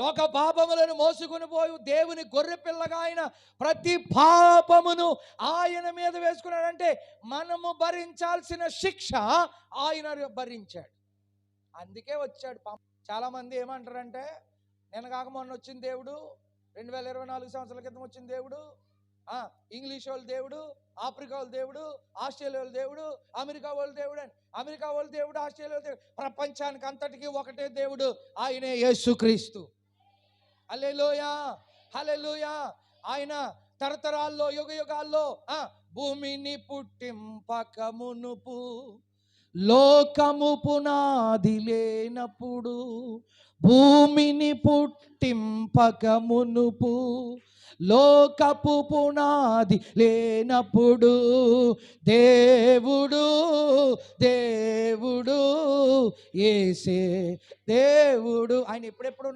లోక పాపములను మోసుకొని పోయి దేవుని గొర్రె పిల్లగా ఆయన ప్రతి పాపమును ఆయన మీద వేసుకున్నాడంటే మనము భరించాల్సిన శిక్ష ఆయన భరించాడు. అందుకే వచ్చాడు. చాలామంది ఏమంటారంటే, నేను కాక మొన్న వచ్చిన దేవుడు, 2024 సంవత్సరాల క్రితం వచ్చిన దేవుడు, ఇంగ్లీష్ వాళ్ళ దేవుడు, ఆఫ్రికా వాళ్ళ దేవుడు, ఆస్ట్రేలియా వాళ్ళ దేవుడు, అమెరికా వాళ్ళ దేవుడు అని. అమెరికా వాళ్ళ దేవుడు, ఆస్ట్రేలియా వాళ్ళ దేవుడు, ప్రపంచానికి అంతటికీ ఒకటే దేవుడు, ఆయనే యేసుక్రీస్తు. హల్లెలూయా, హల్లెలూయా. ఆయన తరతరాల్లో యుగ యుగాల్లో భూమిని పుట్టింపక మునుపు, లోకము పునాది లేనప్పుడు, భూమిని పుట్టింపక మునుపు, లోకపు పునాది లేనప్పుడు దేవుడు దేవుడు యేసే దేవుడు. ఆయన ఎప్పుడెప్పుడు